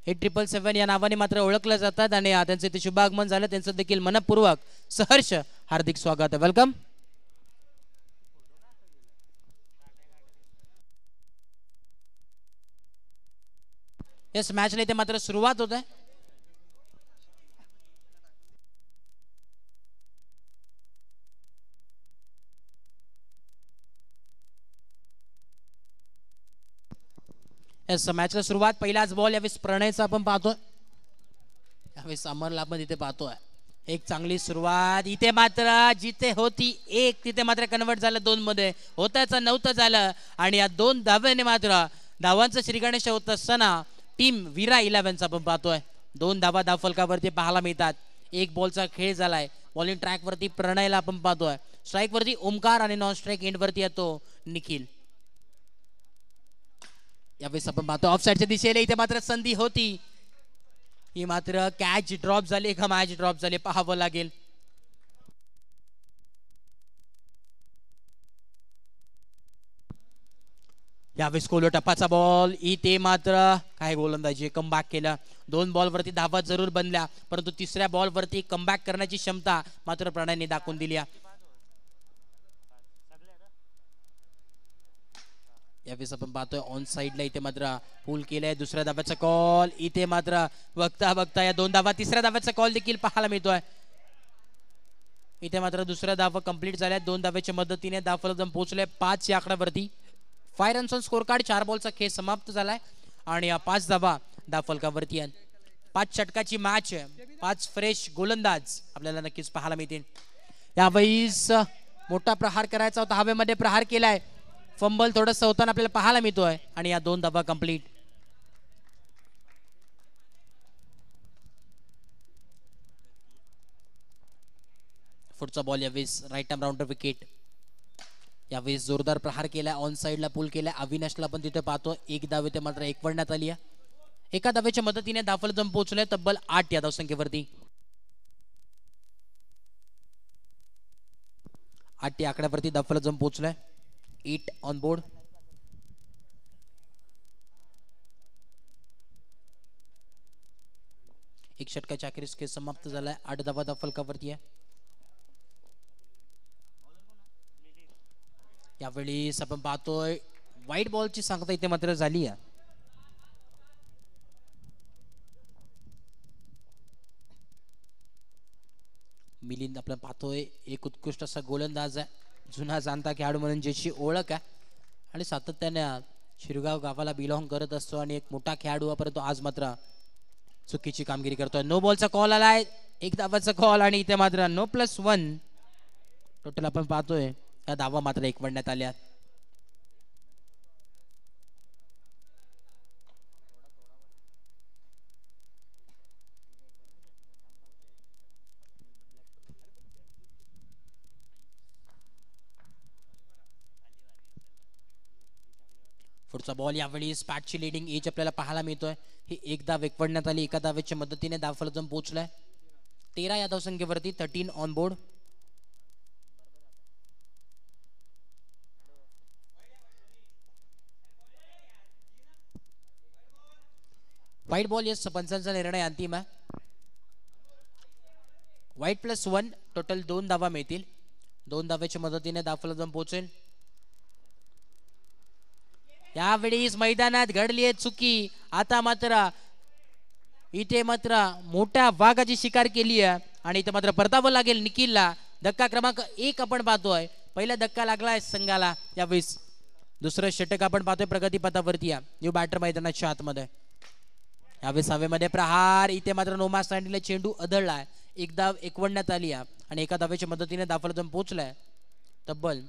हे 777 या नावाने मात्र ओळखलं जातात आणि त्यांचं इथे शुभागमन झालं. त्यांचं देखील मनपूर्वक सहर्ष हार्दिक स्वागत आहे. वेलकम. येस, मॅचला इथे मात्र सुरुवात होत आहे. येस, मॅचला सुरुवात. पहिलाच बॉल यावेळेस प्रणयचा आपण पाहतोय. यावेळेस अमरला आपण इथे पाहतोय. एक चांगली सुरुवात इथे मात्र जिथे होती एक तिथे मात्र कन्वर्ट झालं 2 मध्ये. होताचं नव्हतं झालं आणि या 2 धाव्याने मात्र धावांचं श्रीगणेश होत असताना टीम वीरा 11चा आपण पाहतोय. 2 धावा धावफलकावरती पाहायला मिळतात. एक बॉलचा खेळ झालाय. बॉलिंग ट्रॅक वरती प्रणयला आपण पाहतोय. स्ट्राईक वरती ओमकार आणि नॉन स्ट्राईक एंड वरती येतो निखिल. यावेळेस आपण पाहतो ऑफ साईडच्या दिशेने इथे मात्र संधी होती. ही मात्र कॅच ड्रॉप झाली का मॅच ड्रॉप झाली पाहावं लागेल. यावेळेस कोलो टप्पाचा बॉल इथे मात्र काय गोलंदाजी कमबॅक केलं. 2 बॉल वरती धावा जरूर बनल्या परंतु तिसऱ्या बॉल वरती कमबॅक करण्याची क्षमता मात्र प्रणयने दाखवून दिली. यावेळेस आपण पाहतोय ऑन साइडला इथे मात्र पूल केलंय. दुसऱ्या धाव्याचा कॉल इथे मात्र बघता बघता या 2 धावा तिसऱ्या धाव्याचा कॉल देखील पाहायला मिळतोय. इथे मात्र दुसऱ्या धावा कंप्लीट झाल्या. 2 धाव्याच्या मदतीने धावफलक पोहोचले 5 या आकड्यावरती. 5 रन्स ऑन स्कोर कार्ड. 4 बॉलचा खेळ समाप्त झालाय आणि 5 धावा धावफलकावरती आहेत. 5 षटकाची मॅच आहे. 5 फ्रेश गोलंदाज आपल्याला नक्कीच पाहायला मिळतील. यावेळेस मोठा प्रहार करायचा होता. हवेमध्ये प्रहार केलाय. फंबल थोडंसं होताना आपल्याला पाहायला मिळतोय आणि या 2 धावा कंप्लीट. पुढचा बॉल यावेळेस राईट आर्म राऊंडर विकेट. यावेळेस जोरदार प्रहार केलाय. ऑन साइडला पूल केलाय. अविनाशला पण तिथे पाहतो. एक धाव ते मात्र एकवडण्यात आली आहे. एका धावेच्या मदतीने धावफलक पोहोचले तब्बल 8 या धावसंख्येवरती. 8 या आकड्यावरती धावफलक पोहोचलाय. 8 ऑन बोर्ड. एक षटकाच्या अखेरीस खेळ समाप्त झालाय. 8 धावा धावफलकावरती आहे. यावेळी आपण पाहतोय व्हाईट बॉलची सांगता इथे मात्र झाली आहे. मिलिंद आपण पाहतोय एक उत्कृष्ट असा गोलंदाज आहे. जुना जाणता खेळाडू म्हणून ज्याची ओळख आहे आणि सातत्याने शिरगाव गावाला बिलॉंग करत असतो आणि एक मोठा खेळाडू आहे परंतु आज मात्र चुकीची कामगिरी करतोय. नो बॉलचा कॉल आलाय. 1 धावाचा कॉल आणि इथे मात्र नो +1 टोटल आपण पाहतोय. या धावा मात्र एकवडण्यात आल्या. पुढचा बॉल यावेळी पॅटची लिडिंग एज आपल्याला पाहायला मिळतोय. ही 1 धाव एकवडण्यात आली. एका धावेच्या मदतीने धावफलक पोहोचलाय 13 या धावसंख्येवरती. 13 on board. White ball yes पंचांचा निर्णय अंतिम आहे. व्हाईट +1 टोटल 2 धावा मिळतील. 2 धावेच्या मदतीने धावफलक पोहोचेल. यावेळीच मैदानात घडली आहे चुकी. आता मात्र इथे मात्र मोठ्या वाघाची शिकार केली आहे आणि इथे मात्र परतावं लागेल निखिलला. धक्का क्रमांक 1 आपण पाहतोय. पहिला धक्का लागलाय संघाला. यावेळेस दुसरं षटक आपण पाहतोय प्रगतीपथावरती आहे. न्यू बॅटर मैदानाच्या आतमध्ये. यावेळेस हवेमध्ये प्रहार. इथे मात्र नोमा स्टँडीला चेंडू अदळलाय. 1 धाव एकवडण्यात आली आहे आणि एका धावेच्या मदतीने धावफलक पोहोचलाय तब्बल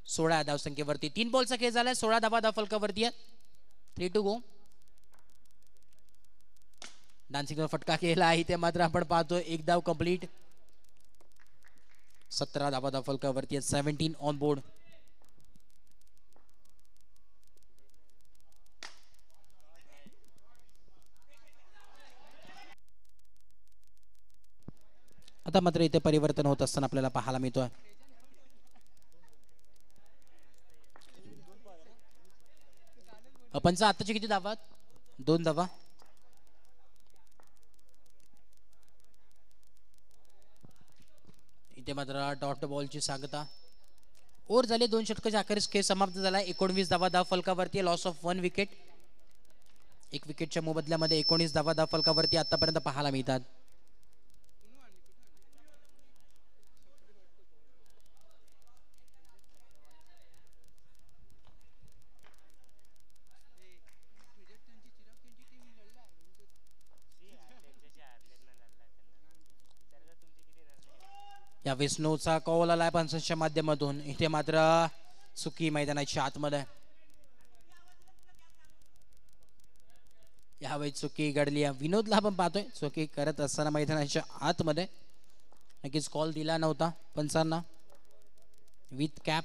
16 धावसंख्येवरती. 3 बॉलचा खेळ झालाय. 16 धावा धावफलकावरती आहे. 3 टू गो. डान्सिंग फटका केला आहे. इथे मात्र आपण पाहतोय 1 धाव कंप्लीट. 17 धावा धावफलकावरती आहेत. 17 ऑन बोर्ड. आता मात्र इथे परिवर्तन होत असताना आपल्याला पाहायला मिळतोय. पंच आताची किती धावा? 2 धावा. इथे मात्र डॉट बॉलची सांगता. ओव्हर झाले 2 षटकाच्या अखेरीस खेळ समाप्त झाला. 19 धावा धाव फलकावरती, लॉस ऑफ 1 विकेट. 1 विकेटच्या मोबदल्यामध्ये 19 धावा धाव फलकावरती आतापर्यंत पाहायला मिळतात. या विष्णूचा कॉल आलाय पंचांच्या माध्यमातून. इथे मात्र चुकी मैदानाच्या आतमध्ये. यावेळी चुकी घडली. विनोदला आपण पाहतोय चुकी करत असताना मैदानाच्या आतमध्ये. नक्कीच कॉल दिला नव्हता पंचांना विथ कॅप.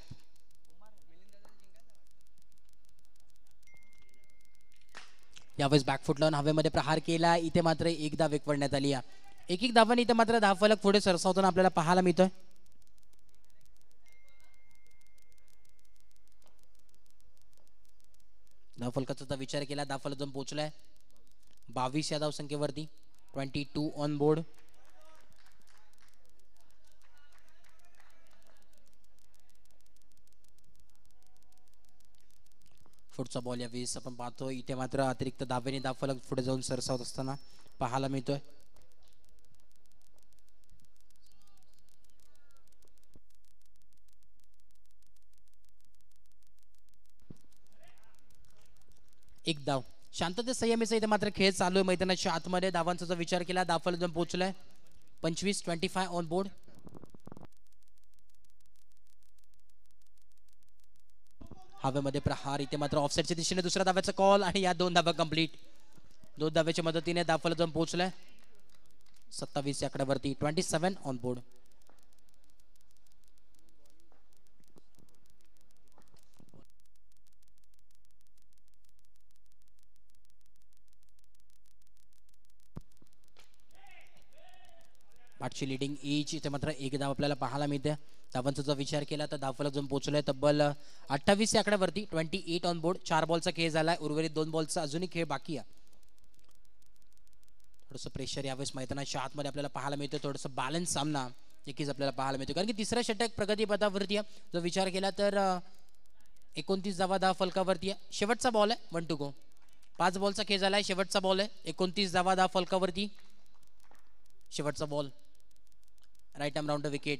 यावेळेस बॅकफुट लावून हवेमध्ये प्रहार केला. इथे मात्र एक धाव एकवडण्यात आली. एक धावांनी इथे मात्र धावफलक पुढे सरसावताना आपल्याला पाहायला मिळतोय. धावफलकाचा विचार केला. धावफलक जाऊन पोहोचलाय 22 या धावसंख्येवरती. 22 ऑन बोर्ड. पुढचा बॉल यावेळेस आपण पाहतो. इथे मात्र अतिरिक्त धावेने धावफलक पुढे जाऊन सरसावत असताना पाहायला मिळतोय. एक धाव. शांततेत संयमीचा इथे मात्र खेळ चालू आहे मैदानाच्या आतमध्ये. धावांचा जर विचार केला धावफलक जाऊन पोहोचलाय 25 ऑन बोर्ड. हवेमध्ये प्रहार. इथे मात्र ऑफसाईडच्या दिशेने दुसऱ्या धाव्याचा कॉल आणि या 2 धावा कंप्लीट. 2 धाव्याच्या मदतीने धावफलक जाऊन पोहोचलाय 27 या आकड्यावरती. 27 ऑन बोर्ड. पाठची लिडिंग एज. इथे मात्र एक धाव आपल्याला पाहायला मिळते. धावांचा जर विचार केला तर धावफलक जाऊन पोहोचलाय तब्बल 28 या आकड्यावरती. 28 ऑन बोर्ड. 4 बॉलचा खेळ झालाय. उर्वरित 2 बॉलचा अजूनही खेळ बाकी आहे. थोडंसं प्रेशर यावेळेस मैदानाच्या आतमध्ये आपल्याला पाहायला मिळतं. थोडंसं बॅलन्स सामना नक्कीच आपल्याला पाहायला मिळतो. कारण की तिसरा षटक प्रगतीपथावरती आहे. जर विचार केला तर 29 धावा धाव फलकावरती आहे. शेवटचा बॉल आहे 1 to go. 5 बॉलचा खेळ झालाय. शेवटचा बॉल आहे. 29 धावा धाव फलकावरती. शेवटचा ball. Right arm round the wicket.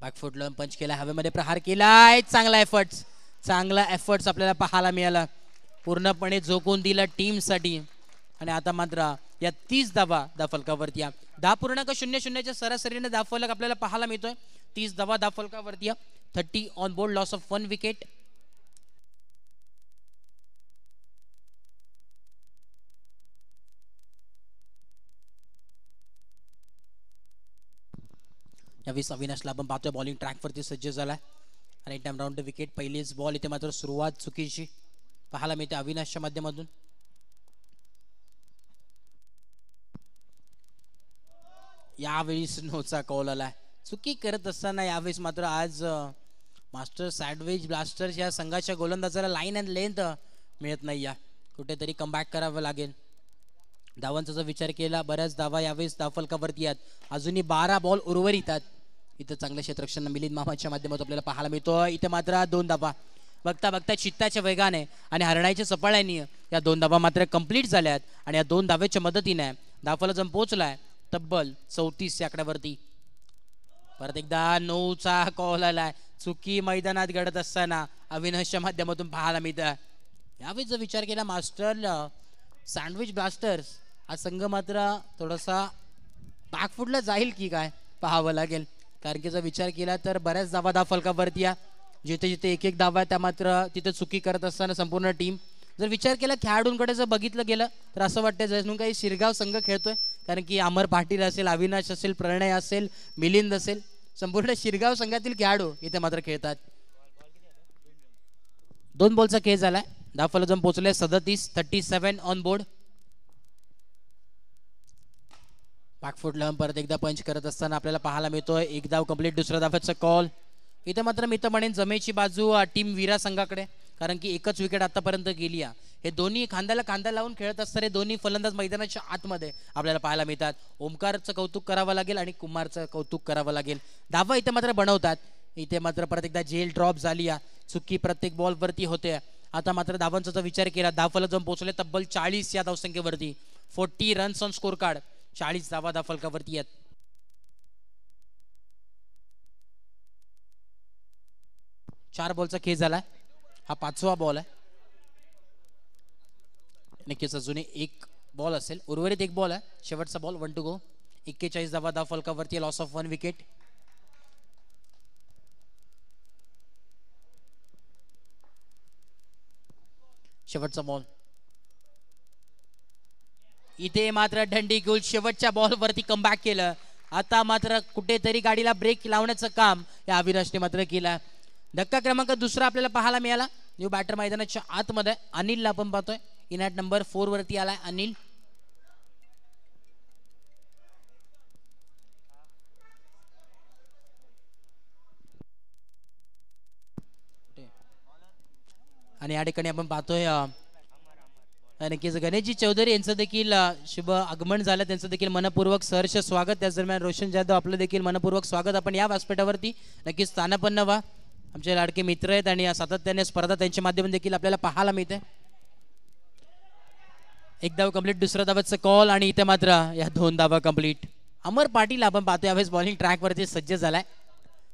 Back foot लावून पंच केला. हवेमध्ये प्रहार केलाय. चांगला एफर्ट्स आपल्याला पाहायला मिळाला. पूर्णपणे झोकून दिला टीम साठी. आणि आता मात्र या 30 धावा धावफलकावरती. 10.00च्या सरासरीने धावफलक आपल्याला पाहायला मिळतोय. 30 धावा धावफलकावरती. 30 on board. Loss of 1 wicket. यावेळी अविनाशला आपण पाहतोय बॉलिंग ट्रॅकवरती सज्ज झालाय. आणि टाइम राऊंड विकेट. पहिलीच बॉल इथे मात्र सुरुवात चुकीची पाहायला मिळते अविनाशच्या माध्यमातून. यावेळी स्नोचा कॉल आलाय. चुकी करत असताना यावेळेस मात्र आज मास्टर सँडविच ब्लास्टर्स या संघाच्या गोलंदाजाला लाईन अँड लेंथ मिळत नाही. कुठेतरी कमबॅक करावं लागेल. धावांचा जर विचार केला बऱ्याच धावा यावेळेस धावफलकावरती आहेत. अजूनही 12 बॉल उर्वरित आहेत. इथं चांगलं क्षेत्ररक्षण मिलिंद मामाच्या माध्यमातून आपल्याला पाहायला मिळतो. इथे मात्र 2 धावा. बघता चित्ताच्या वेगाने आणि हरणाईच्या चपाळ्यांनी या 2 धावा मात्र कंप्लीट झाल्यात. आणि या 2 धावेच्या मदतीने धावफलक जम पोहोचलाय तब्बल 34 या आकड्यावरती. परत एकदा 9चा कॉल आलाय. चुकी मैदानात घडत असताना अविनाशच्या माध्यमातून पाहायला मिळतं. यावेळी जर विचार केला मास्टर सँडविच ब्लास्टर्स हा संघ मात्र थोडासा बॅकफुटला जाईल की काय पाहावं लागेल. कारण की जर विचार केला तर बऱ्याच धावा धावफलकावरती या. जिथे जिथे एक एक धावा त्या मात्र तिथे चुकी करत असताना संपूर्ण टीम. जर विचार केला खेळाडूंकडे जर बघितलं गेलं तर असं वाटतं जणू काही शिरगाव संघ खेळतोय. कारण की अमर पाटील असेल, अविनाश असेल, प्रणय असेल, मिलिंद असेल, संपूर्ण शिरगाव संघातील खेळाडू इथे मात्र खेळतात. 2 बॉलचा खेळ झालाय. धावफलक जम पोहोचले 37 ऑन बोर्ड. बॅकफुट लावून परत एकदा पंच करत असताना आपल्याला पाहायला मिळतोय 1 धाव कंप्लीट. दुसऱ्या धाव्याचा कॉल. इथे मात्र मी तर म्हणेन जमेची बाजू टीम वीरा संघाकडे. कारण की एकच विकेट आतापर्यंत गेली आहे. हे दोन्ही खांद्याला खांदा लावून खेळत असणारे दोन्ही फलंदाज मैदानाच्या आतमध्ये आपल्याला पाहायला मिळतात. ओमकारचं कौतुक करावं लागेल आणि कुमारचं कौतुक करावं लागेल. धावा इथे मात्र बनवतात. इथे मात्र परत एकदा झेल ड्रॉप झाली आहे. चुकी प्रत्येक बॉलवरती होते. आता मात्र धावांचा जर विचार केला, धावफलक जाऊन पोहोचले तब्बल 40 या धावसंख्येवरती. 40 रन्स ऑन स्कोर कार्ड. 40 धावा धावफलकावरती आहेत. चार बॉलचा खेळ झालाय. हा 5वा बॉल आहे. नक्कीच अजून एक बॉल असेल. उर्वरित एक बॉल आहे. शेवटचा बॉल. 1 to go. 41 धावा धावफलकावरती. Loss of 1 wicket. शेवटचा बॉल. इथे मात्र ढंडीगुल शेवटच्या बॉलवरती कमबॅक केलं. आता मात्र कुठेतरी गाडीला ब्रेक लावण्याचं काम या अविनाशने मात्र केलं. धक्का क्रमांक दुसरा आपल्याला पाहायला मिळाला. न्यू बॅटर मैदानाच्या आतमध्ये अनिलला आपण पाहतोय. इन ॲट नंबर 4 वरती आलाय अनिल. आणि या ठिकाणी आपण पाहतोय नक्कीच गणेशजी चौधरी यांचं देखील शुभ आगमन झालं. त्यांचं देखील मनपूर्वक सहर्ष स्वागत. त्याच दरम्यान रोशन जाधव आपलं देखील मनपूर्वक स्वागत. आपण या व्यासपीठावरती नक्कीच स्थानापन्न व्हा. आमचे लाडके मित्र आहेत आणि सातत्याने स्पर्धा त्यांच्या माध्यमातून देखील आपल्याला पाहायला मिळते. एक धाव कंप्लीट. दुसरा धावाचा कॉल आणि इथे मात्र या 2 धावा कंप्लीट. अमर पाटील आपण पाहतोय यावेळेस बॉलिंग ट्रॅकवरती सज्ज झालाय.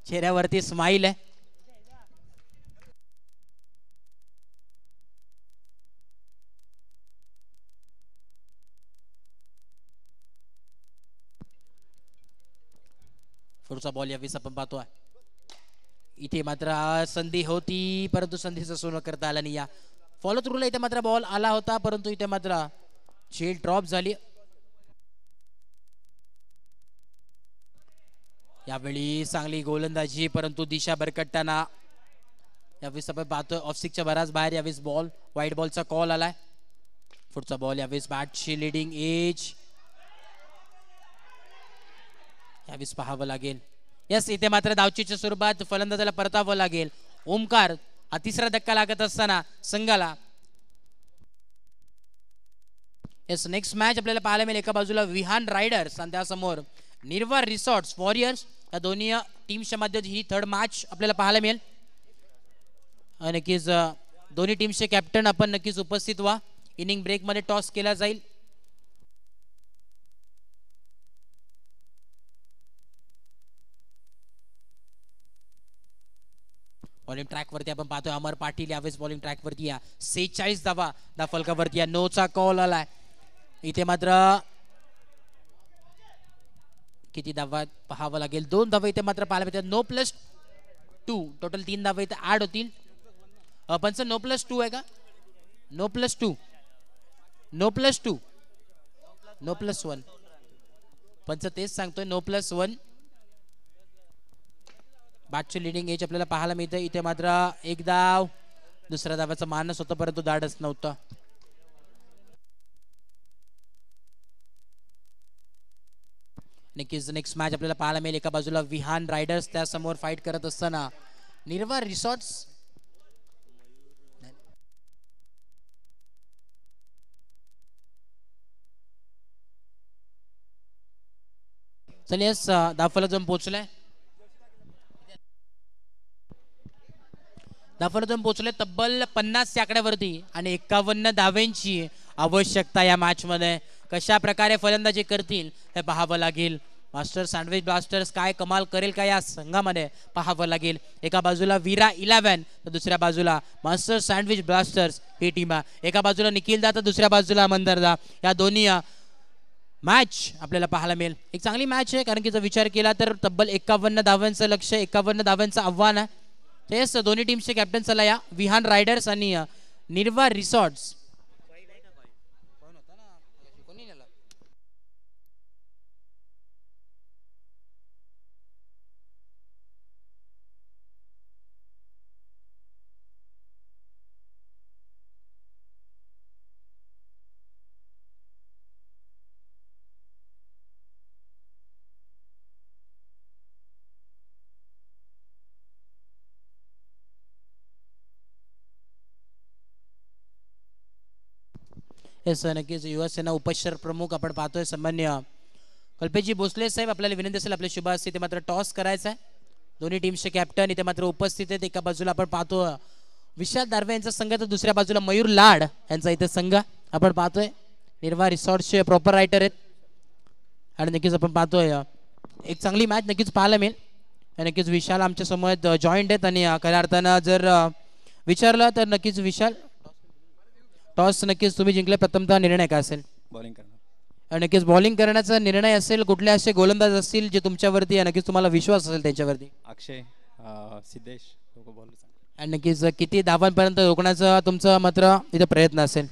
चेहऱ्यावरती स्माईल आहे. पुढचा बॉल यावेळेस आपण पाहतोय. इथे मात्र संधी होती परंतु संधीचं सोनं करता आलं नाही. या फॉलो थ्रूला इथे मात्र बॉल आला होता परंतु इथे मात्र झेल ड्रॉप झाली. यावेळी चांगली गोलंदाजी परंतु दिशा भरकटताना यावेळेस आपण पाहतोय ऑफस्टिकच्या बराच बाहेर. यावेळेस बॉल वाईट बॉलचा कॉल आलाय. पुढचा बॉल यावेळेस बॅटची लिडिंग एज. यावेळेस पाहावं लागेल. यस इथे मात्र धावचीच्या स्वरूपात फलंदाजाला परतावं लागेल. ओमकार हा तिसरा धक्का लागत असताना संघाला. यस नेक्स्ट मॅच आपल्याला पाहायला मिळेल. एका बाजूला विहान रायडर्स आणि त्यासमोर निर्वार रिसॉर्ट्स वॉरियर्स. या दोन्ही टीम्सच्या मध्ये ही थर्ड मॅच आपल्याला पाहायला मिळेल. नक्कीच दोन्ही टीम्सचे कॅप्टन आपण नक्कीच उपस्थित व्हा. इनिंग ब्रेक मध्ये टॉस केला जाईल. बॉलिंग ट्रॅक वरती आपण पाहतोय अमर पाटील यावेळेस बॉलिंग ट्रॅक वरती. या 46 धावा फलकावरती. या नोचा कॉल आलाय. इथे मात्र किती धावा पाहावं लागेल. 2 धावा इथे मात्र पाहायला मिळतात. नो प्लस 2 टोटल 3 धावा इथे ऍड होतील. पंच नो प्लस 2 आहे का? No plus 2 no plus 2 no plus 1. पंच तेच सांगतोय नो प्लस 1. बॅटची लिडिंग एज आपल्याला पाहायला मिळतं. इथे मात्र एक धाव. दुसऱ्या धावाचा मानस होता परंतु धाडच नव्हतं. नक्कीच नेक्स्ट मॅच आपल्याला पाहायला मिळेल. एका बाजूला विहान रायडर्स त्यासमोर फाईट करत असताना निर्वार रिसॉर्ट्स. चल यस धावफलक जाऊन पोहोचलाय. धावफलक पोहोचले तब्बल 50 या आकड्यावरती आणि 51 धाव्यांची आवश्यकता या मॅच मध्ये. कशा प्रकारे फलंदाजी करतील हे पाहावं लागेल. मास्टर सँडविच ब्लास्टर्स काय कमाल करेल का या संघामध्ये पाहावं लागेल. एका बाजूला वीरा 11 तर दुसऱ्या बाजूला मास्टर सँडविच ब्लास्टर्स ही टीम आहे. एका बाजूला निखिल दा तर दुसऱ्या बाजूला मंदरदा. या दोन्ही मॅच आपल्याला पाहायला मिळेल. एक चांगली मॅच आहे कारण की जर विचार केला तर तब्बल 51 धाव्यांचं लक्ष, 51 धाव्यांचं आव्हान आहे. तेच दोन्ही टीमचे कॅप्टन चला या विहान रायडर्स आणि निर्वार रिसॉर्ट्स. येस नक्कीच युवासेना उपशहर प्रमुख आपण पाहतोय सन्मान्य कल्पेशजी भोसले साहेब, आपल्याला विनंती असेल आपल्या शुभ हस्ते मात्र टॉस करायचा आहे. दोन्ही टीमचे कॅप्टन इथे मात्र उपस्थित आहेत. एका बाजूला आपण पाहतो विशाल दारवे यांचा संघ, तर दुसऱ्या बाजूला मयूर लाड यांचा इथे संघ आपण पाहतोय. निर्वा रिसॉर्टचे प्रॉपर रायटर आहेत आणि नक्कीच आपण पाहतोय एक चांगली मॅच नक्कीच पाहायला मिळेल. नक्कीच विशाल आमच्या समोर जॉईंट आहेत आणि खऱ्या अर्थानं जर विचारलं तर नक्कीच विशाल टॉस नक्कीच तुम्ही जिंकले, प्रथमतः निर्णय काय असेल? बॉलिंग करणार. नक्कीच बॉलिंग करण्याचा निर्णय असेल. कुठले असे गोलंदाज असतील जे तुमच्यावरती नक्कीच तुम्हाला विश्वास असेल त्यांच्यावरती? अक्षय, सिद्धेश लोक बॉल. आणि नक्कीच किती धावांपर्यंत रोखण्याचा तुमचा मात्र इथे प्रयत्न असेल?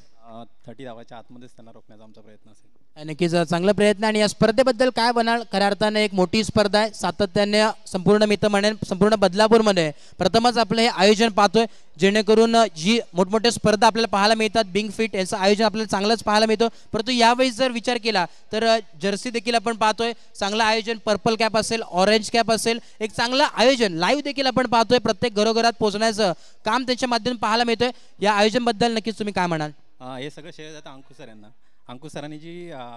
30 धावाच्या आतमध्येच त्यांना रोखण्याचा आमचा प्रयत्न असेल. नक्कीच चांगला प्रयत्न. आणि या स्पर्धेबद्दल काय म्हणाल? खऱ्या अर्थाने एक मोठी स्पर्धा आहे, सातत्याने संपूर्ण मी तर म्हणेन संपूर्ण बदलापूरमध्ये प्रथमच आपलं हे आयोजन पाहतोय, जेणेकरून जी मोठमोठ्या स्पर्धा आपल्याला पाहायला मिळतात बिंग फिट याचं आयोजन आपल्याला चांगलंच पाहायला मिळतं. परंतु यावेळी जर विचार केला तर जर्सी देखील आपण पाहतोय चांगलं आयोजन, पर्पल कॅप असेल, ऑरेंज कॅप असेल, एक चांगलं आयोजन लाईव्ह देखील आपण पाहतोय. प्रत्येक घरोघरात पोहोचण्याचं काम त्यांच्या माध्यमातून पाहायला मिळतंय. या आयोजनबद्दल नक्कीच तुम्ही काय म्हणाल? हे सगळं श्रेय जातं अंकुश सर यांना. अंकुश सरांनी जी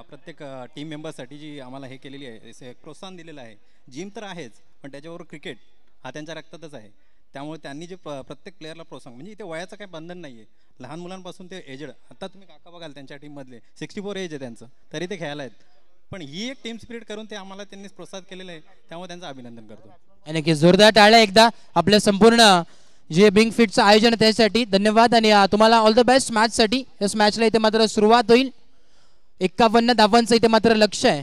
प्रत्येक टीम मेंबर्ससाठी जी आम्हाला हे केलेली आहे, प्रोत्साहन दिलेलं आहे. जिम तर आहेच, पण त्याच्याबरोबर क्रिकेट हा त्यांच्या रक्तातच आहे. त्यामुळे त्यांनी जे प्रत्येक प्लेअरला प्रोत्साहन, म्हणजे इथे वयाचं काही बंधन नाही आहे. लहान मुलांपासून ते एजड, आता तुम्ही काका बघाल त्यांच्या टीममधले 64 एज आहे त्यांचं, तरी ते खेळायला आहेत. पण ही एक टीम स्पिरिट करून ते आम्हाला त्यांनी प्रोत्साहित केलेलं आहे, त्यामुळे त्यांचं अभिनंदन करतो. नक्कीच जोरदार टाळ्या एकदा आपल्या संपूर्ण जे बिंग फिटचं आयोजन त्यासाठी धन्यवाद. आणि तुम्हाला ऑल द बेस्ट मॅचसाठी. या मॅचला इथे मात्र सुरुवात होईल. 51 धावांचं इथे मात्र लक्ष आहे.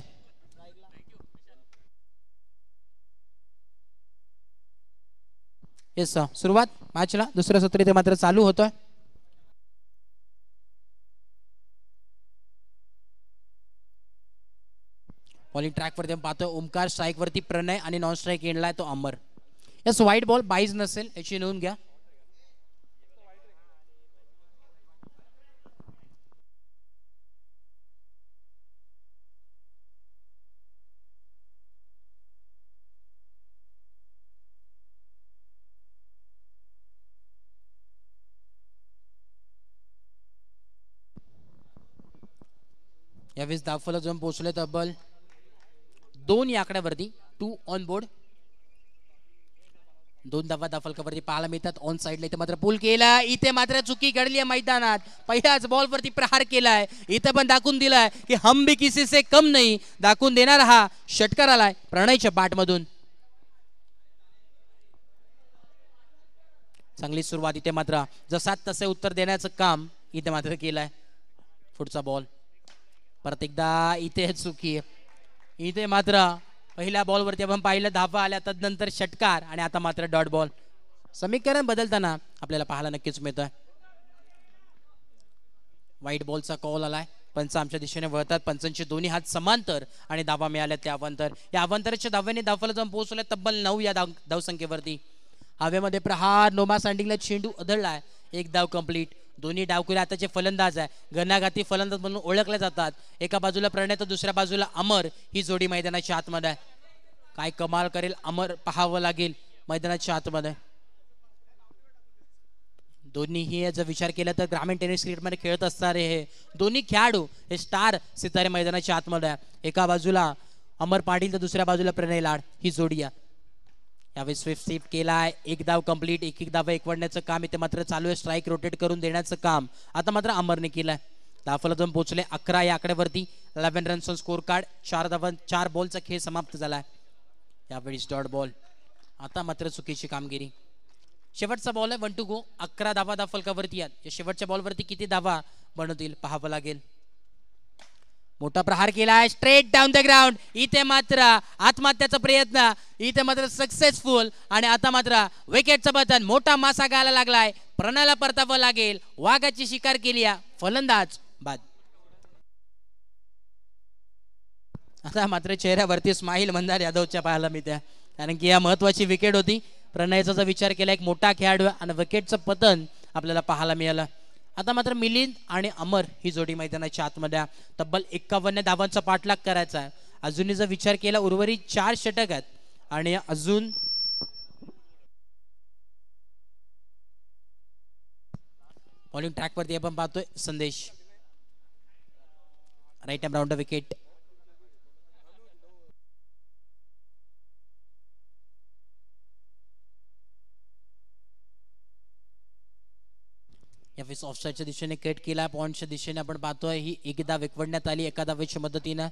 येस सुरुवात मॅचला, दुसरं सत्र इथे मात्र चालू होतोय. बॉलिंग ट्रॅक वरती पाहतोय ओमकार, स्ट्राईक वरती प्रणय आणि नॉन स्ट्राईक एंडला तो अमर. यस व्हाईट बॉल बाईज नसेल याची नोंद घ्या. यावेळेस धावफलक जाऊन पोहोचले तब्बल 2 या आकड्यावरती. 2 ऑन बोर्ड. 2 धावा धावफलकावरती पाहायला मिळतात. ऑन साइडला इथे मात्र पूल केला, इथे मात्र चुकी घडली आहे मैदानात. पहिल्याच बॉल वरती प्रहार केलाय. इथे पण दाखवून दिलाय की हम भी किसी से कम नहीं, दाखवून देणारा हा षटकार आलाय प्रणयच्या बॅटमधून. चांगली सुरुवात इथे मात्र जसा तसे उत्तर देण्याचं काम इथे मात्र केलंय. पुढचा बॉल परत एकदा इथे चुकी. इथे मात्र पहिल्या बॉल वरती आपण पाहिलं धावा आल्या, तदनंतर षटकार आणि आता मात्र डॉट बॉल. समीकरण बदलताना आपल्याला पाहायला नक्कीच मिळतोय. व्हाईट बॉलचा कॉल आलाय. पंच आमच्या दिशेने वळतात. पंचांचे दोन्ही हात समांतर आणि धावा मिळाल्या त्या अवांतर. या अवांतराच्या धाव्याने धावफलक जाऊन पोहोचले तब्बल 9 या धावसंख्येवरती. हवेमध्ये प्रहार, नोमा सँडिंगला चेंडू अधळलाय. 1 धाव कंप्लीट. दोन्ही डावकुरे आताचे फलंदाज आहे, घणाघाती फलंदाज म्हणून ओळखले जातात. एका बाजूला प्रणय तर दुसऱ्या बाजूला अमर. ही जोडी मैदानाच्या आतमध्ये आहे. काय कमाल करेल अमर पाहावं लागेल मैदानाच्या आतमध्ये. दोन्हीही जर विचार केला तर ग्रामीण टेनिस क्रिकेटमध्ये खेळत असणारे हे दोन्ही खेळाडू हे स्टार सितारे मैदानाच्या आतमध्ये आहे. एका बाजूला अमर पाटील तर दुसऱ्या बाजूला प्रणय लाड. ही जोडी आहे. यावेळी स्विफ्ट स्वीप केलाय. 1 धाव कंप्लीट. एक धाव एकवडण्याचं काम इथे मात्र चालू आहे. स्ट्राईक रोटेट करून देण्याचं काम आता मात्र अमरने केलंय. धावफलक जाऊन पोहोचले 11 या आकड्यावरती. 11 रन्स स्कोर कार्ड. 4 धावा 4 बॉलचा खेळ समाप्त झालाय. यावेळी डॉट बॉल. आता मात्र चुकीची कामगिरी. शेवटचा बॉल आहे 1 टू गो. 11 धावा धावफलकावरती आहेत. या शेवटच्या बॉलवरती किती धावा बनवतील पाहावं लागेल. मोठा प्रहार केलाय स्ट्रेट डाऊन द ग्राउंड. इथे मात्र आत्महत्याचा प्रयत्न इथे मात्र सक्सेसफुल. आणि आता मात्र विकेटचं बटन. मोठा मासा गायला लागलाय. प्रणयला परतावं लागेल. वाघाची शिकार केली फलंदाज बाद. आता मात्र चेहऱ्यावरती स्माईल मंदार यादवच्या पाहायला मिळते, कारण की या महत्वाची विकेट होती. प्रणयचा जर विचार केला एक मोठा खेळाडू आणि विकेटचं पतन आपल्याला पाहायला मिळालं. आता मात्र मिलिंद आणि अमर ही जोडी मैदानाच्या आतमध्ये. तब्बल 51 धावांचा पाठलाग करायचा आहे. अजूनही जर विचार केला उर्वरित 4 षटक आहेत आणि अजून बॉलिंग ट्रॅक वरती आपण पाहतोय Sandesh. Right hand round the wicket. यावेळेस ऑफसाईडच्या दिशेने कट केला. पॉइंटच्या दिशेने आपण पाहतोय ही एकदा विकवण्यात आली एका धावेच्या मदतीनं.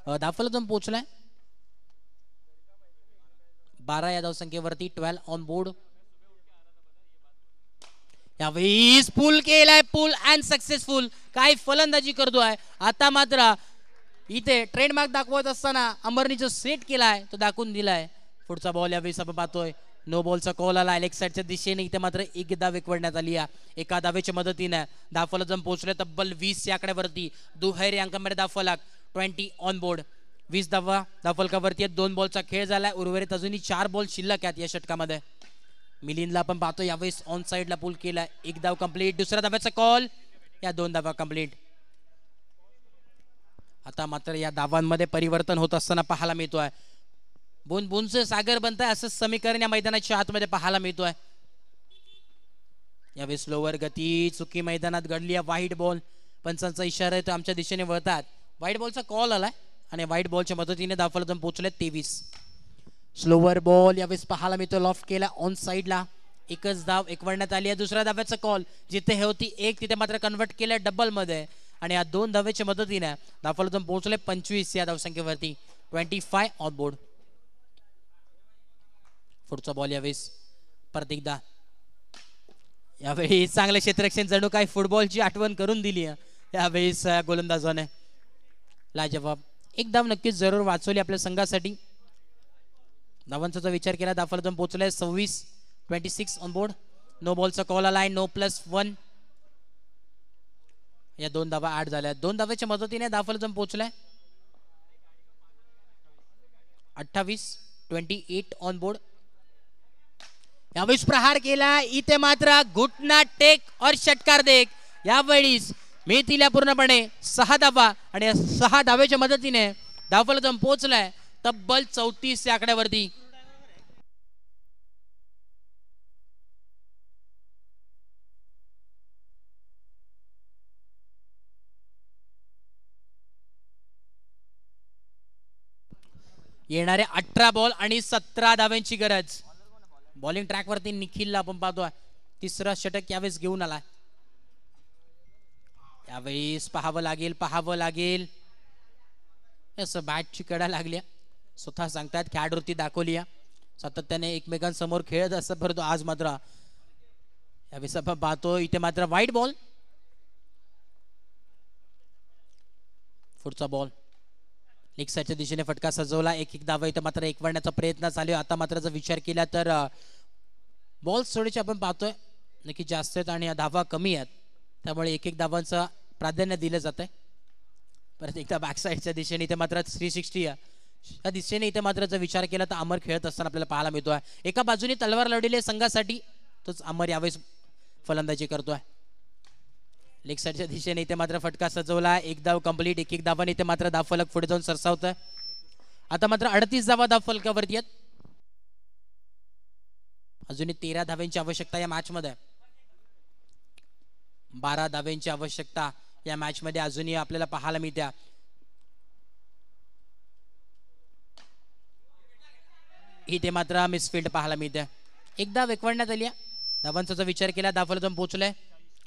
धावफलक पोहोचलाय 12 या धावसंख्येवरती. 12 ऑन बोर्ड. यावेळेस पुल केलाय. पुल अँड सक्सेसफुल. काय फलंदाजी करतोय. आता मात्र इथे ट्रेडमार्क दाखवत असताना अमरनी जो सेट केलाय तो दाखवून दिलाय. पुढचा बॉल यावेळेस आपण पाहतोय नो बॉलचा कॉल आला लेग साईडच्या दिशेने. इथे मात्र एकदा विकवण्यात आली एका धावेच्या मदतीने. धावफलक जण पोहोचले तब्बल 20 या आकड्यावरती. दुहेरी अंकामध्ये धावफलक 20 ऑन बोर्ड. 20 धावा धावफलकावरती. 2 बॉलचा खेळ झालाय. उर्वरित अजूनही 4 बॉल शिल्लक आहेत या षटकामध्ये. मिलिंदला आपण पाहतो यावेळेस ऑन साइडला पुल केला. 1 धाव कंप्लीट. दुसऱ्या धाव्याचा कॉल. या 2 धावा कंप्लीट. आता मात्र या धावांमध्ये परिवर्तन होत असताना पाहायला मिळतोय. बुन बुनचं सागर बनतंय असं समीकरण या मैदानाच्या आतमध्ये पाहायला मिळतोय. यावेळेस स्लोवर गती चुकी मैदानात घडली. White ball. पंचांचा इशारा आहे तो आमच्या दिशेने वळतात. व्हाईट बॉलचा कॉल आलाय आणि व्हाईट बॉलच्या मदतीने धावफलक पोहोचले 23. स्लोवर बॉल यावेळेस पाहायला मिळतो. लॉफ्ट केला ऑन साइडला. एकच धाव एकवण्यात आली आहे. दुसऱ्या धाव्याचा कॉल. जिथे होती 1 तिथे मात्र कन्वर्ट केलं डबल मध्ये आणि या 2 धावेच्या मदतीने धावफलक पोहोचले 25 या धावसंख्येवरती. 25 ऑन बोर्ड. पुढचा बॉल यावेळेस परत एकदा. यावेळी चांगलं क्षेत्ररक्षण जणू काही फुटबॉलची आठवण करून दिली यावेळेस गोलंदाजाने. लाजवाब. 1 धाव नक्कीच जरूर वाचवली आपल्या संघासाठी. धावांचा जो विचार केला धावफलक पोहोचलाय 26. 26 ऑन बोर्ड. नो बॉलचा कॉल आलाय. नो +1. या 2 धावा 8 झाल्या. 2 धावेच्या मदतीने धावफलक पोहोचलाय 28. 28 ऑन बोर्ड. यावेळेस प्रहार केला. इथे मात्र घुटना टेक और षटकार देख. यावेळेस मेथीला पूर्णपणे 6 धावा आणि 6 धावेच्या मदतीने धावफलक पोहोचलाय तब्बल 34 या आकड्यावरती. येणारे 18 बॉल आणि 17 धाव्यांची गरज. बॉलिंग ट्रॅक वरती निखिलला आपण पाहतोय. 3रा षटक यावेळेस घेऊन आलाय. यावेळेस पाहावं लागेल. असं बॅटची कडा लागल्या. स्वतः सांगतात खेळाडूवरती दाखवली. सातत्याने एकमेकांसमोर खेळत असतात परंतु आज मात्र यावेळेस आपण पाहतो इथे मात्र व्हाईट बॉल. पुढचा बॉल लेग साईडच्या दिशेने फटका सजवला. 1 धावा इथे मात्र एकवण्याचा प्रयत्न चालू. आता मात्र जर विचार केला तर बॉल थोडेसे आपण पाहतोय नक्की जास्त आहेत आणि धावा कमी आहेत त्यामुळे 1 धावांचं प्राधान्य दिलं जात आहे. परत एकदा बॅक साईडच्या दिशेने इथे मात्र 360 या दिशेने इथे मात्र जर विचार केला तर अमर खेळत असताना आपल्याला पाहायला मिळतोय. एका बाजूने तलवार लढलेल्या संघासाठी तोच अमर यावेळेस फलंदाजी करतोय. लेग साईडच्या दिशेने इथे मात्र फटका सजवला. 1 धाव कंप्लीट. 1 धावाने इथे मात्र धावफलक पुढे जाऊन सरसावतोय. आता मात्र 38 धावा धावफलकावरती आहेत. अजूनही 13 धाव्यांची आवश्यकता या मॅच मध्ये. 12 धाव्यांची आवश्यकता या मॅच मध्ये अजूनही आपल्याला पाहायला मिळते. इथे मात्र मिसफिल्ड पाहायला मिळते. 1 धाव एकवण्यात आली. धावांचा जर विचार केला धावफलक पोहोचलाय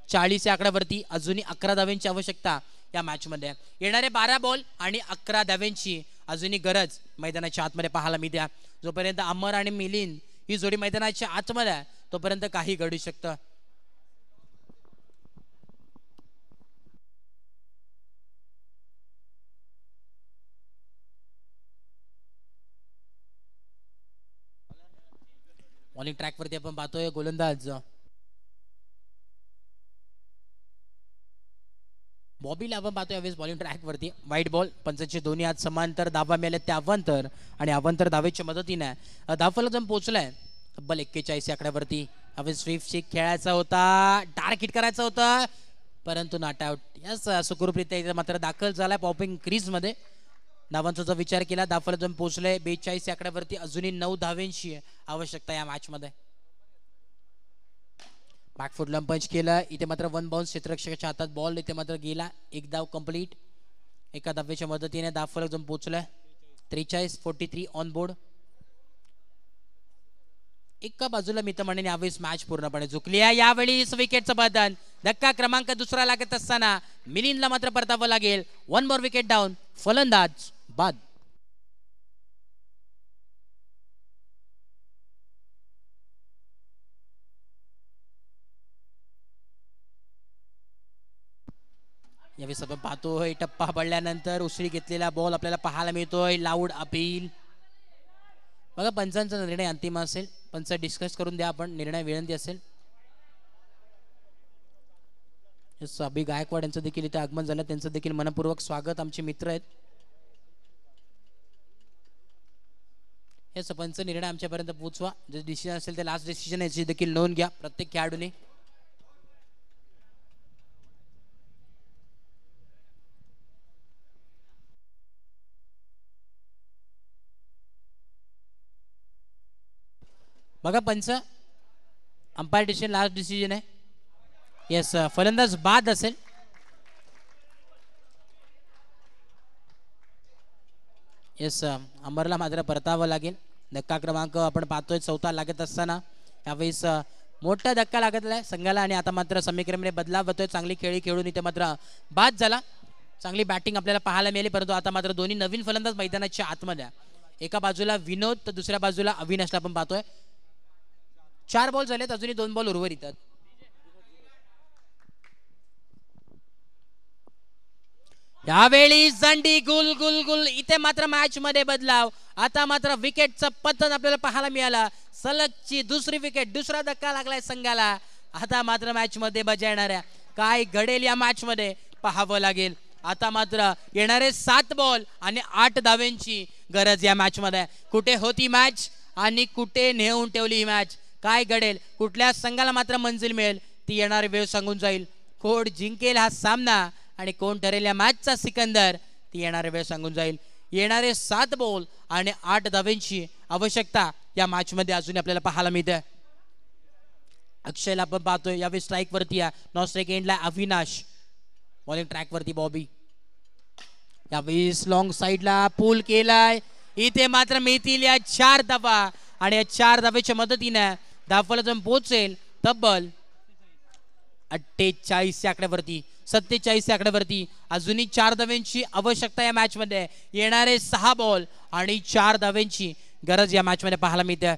40 या आकड्यावरती. अजूनही 11 धाव्यांची आवश्यकता या मॅच मध्ये. येणारे 12 बॉल आणि 11 धाव्यांची अजूनही गरज मैदानाच्या आतमध्ये पाहायला मिळते. जोपर्यंत अमर आणि मिलिंद ही जोडी मैदानाच्या आतमध्ये आहे तोपर्यंत काही घडू शकतं. बॉलिंग ट्रॅक वरती आपण पाहतोय गोलंदाज बॉबीला आपण पाहतोय यावेळेस बॉलिंग ट्रॅक वरती. White ball. पंचांचे दोन्ही हात समांतर. धावा मिळाल्या त्या अवांतर आणि अवांतर धावेच्या मदतीने धावफलक पोहोचलाय तब्बल 41 या आकड्यावरती. यावेळेस स्वीप चेक खेळायचा होता. डार्क हिट करायचा होता परंतु नॉट आउट. याच सुखरूपरित्या मात्र दाखल झालाय पॉपिंग क्रीज मध्ये. धावांचा जो विचार केला धावफलक पोहोचले 42 या आकड्यावरती. अजूनही 9 धाव्यांची आवश्यकता या मॅच मध्ये. बॅकफुट लंप पंच केला. इथे मात्र 1 बाउन्स क्षेत्ररक्षकाच्या हातात बॉल. इथे मात्र गेला. 1 धाव कंप्लीट. एका धावेच्या मदतीने धावफलक जाऊन पोहोचलाय 43-43 ऑन बोर्ड. एका बाजूला मित्रमंडळी यावेळेस मॅच पूर्णपणे झुकली आहे. यावेळी विकेटचं बदल, धक्का क्रमांक दुसरा लागत असताना मिलिंदला मात्र परतावं लागेल. 1 मोर विकेट डाऊन, फलंदाज बाद. यावेळेस आपण पाहतोय टप्पा पडल्यानंतर उसळी घेतलेला बॉल आपल्याला पाहायला मिळतोय. Loud appeal. बघा पंचांचा निर्णय अंतिम असेल, पंच डिस्कस करून द्या आपण, निर्णय विनंती असेल. अभि गायकवाड यांचं देखील इथे आगमन झालं, त्यांचं देखील मनपूर्वक स्वागत. आमचे मित्र आहेत. हे पंच निर्णय आमच्यापर्यंत पोहोचवा. जे डिसिजन असेल ते लास्ट डिसिजन याची देखील नोंद घ्या प्रत्येक खेळाडूने. बघा पंच, अंपायर डिसिजन लास्ट डिसिजन आहे. येस, फलंदाज बाद असेल. येस, अंबरला मात्र परतावं लागेल. धक्का क्रमांक आपण पाहतोय 4 लागत असताना यावेळेस मोठा धक्का लागतलाय संघाला आणि आता मात्र समीकरणामध्ये बदलाव होतोय. चांगली खेळी खेळून इथे मात्र बाद झाला. चांगली बॅटिंग आपल्याला पाहायला मिळाली, परंतु आता मात्र दोन्ही नवीन फलंदाज मैदानाच्या आतमध्ये. एका बाजूला विनोद तर दुसऱ्या बाजूला अविनाशला आपण पाहतोय. 4 बॉल झालेत, अजूनही 2 बॉल उर्वरित आहेत. यावेळी झंडी गुल गुल गुल. इथे मात्र मॅच मध्ये बदलाव. आता मात्र विकेटचं पतन आपल्याला पाहायला मिळालं. सलगची दुसरी विकेट, दुसरा धक्का लागलाय संघाला. आता मात्र मॅच मध्ये मजा येणाऱ्या काय घडेल या मॅच मध्ये पाहावं लागेल. आता मात्र येणारे 7 बॉल आणि 8 धाव्यांची गरज या मॅच मध्ये. कुठे होती मॅच आणि कुठे नेऊन ठेवली ही मॅच, काय घडेल, कुठल्या संघाला मात्र मंजिल मिळेल ती येणारी वेळ सांगून जाईल. कोण जिंकेल हा सामना आणि कोण ठरेल या मॅचचा सिकंदर ती येणारी वेळ सांगून जाईल. येणारे 7 बॉल आणि 8 धाव्यांची आवश्यकता या मॅच मध्ये अजून आपल्याला पाहायला मिळते. अक्षयला आपण पाहतोय यावेळी स्ट्राईक वरती आहे. नॉन स्ट्राईक एंडला अविनाश, बॉलिंग ट्रॅक वरती बॉबी. यावेळी लॉंग साईडला पूल केलाय. इथे मात्र मिळतील या 4 धावा आणि या 4 धावेच्या मदतीने धावफलक पोहोचेल तब्बल 48 या आकड्यावरती, 47 या आकड्यावरती. अजूनही 4 धाव्यांची आवश्यकता या मॅच मध्ये. येणारे 6 बॉल आणि 4 धाव्यांची गरज या मॅच मध्ये पाहायला मिळते.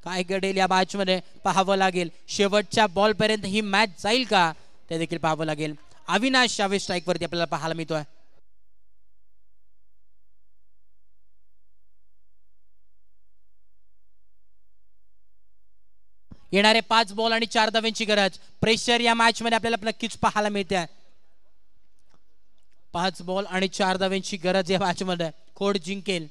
काय घडेल या मॅच मध्ये पाहावं लागेल. शेवटच्या बॉल पर्यंत ही मॅच जाईल का ते देखील पाहावं लागेल. अविनाश यावेळी स्ट्राईक वरती आपल्याला पाहायला मिळतोय. येणारे 5 बॉल आणि 4 धाव्यांची गरज. प्रेशर या मॅच मध्ये आपल्याला नक्कीच पाहायला मिळते. 5 बॉल आणि 4 धाव्यांची गरज या मॅच मध्ये. कोण जिंकेल.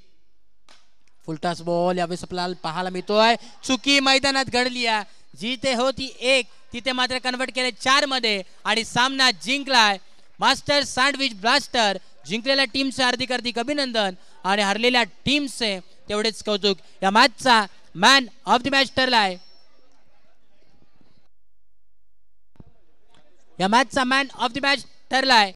फुलटॉस बॉल यावेळेस आपल्याला पाहायला मिळतोय. चुकी मैदानात घडली आहे. जिथे होती 1 तिथे मात्र कन्वर्ट केले 4 मध्ये आणि सामना जिंकलाय मास्टर सँडविच ब्लास्टर. जिंकलेल्या टीमचे हार्दिक अभिनंदन आणि हरलेल्या टीमचे तेवढेच कौतुक. या मॅचचा मॅन ऑफ द मॅच ठरलाय. या मॅचचा मॅन ऑफ द मॅच ठरलाय